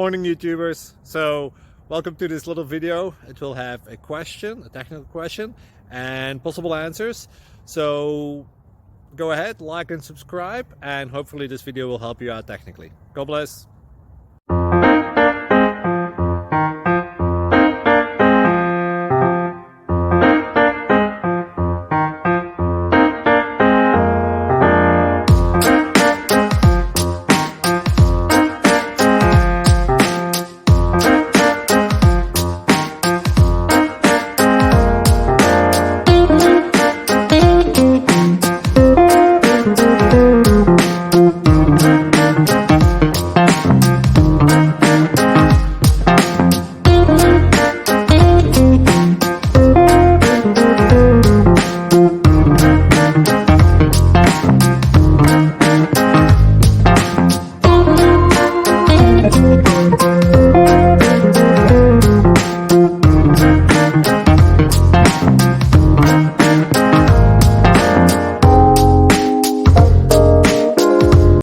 Morning YouTubers. So welcome to this little video. It will have a question, a technical question, and possible answers. So go ahead, like and subscribe, and hopefully this video will help you out technically. God bless.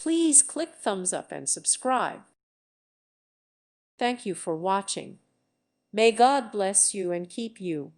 Please click thumbs up and subscribe. Thank you for watching. May God bless you and keep you.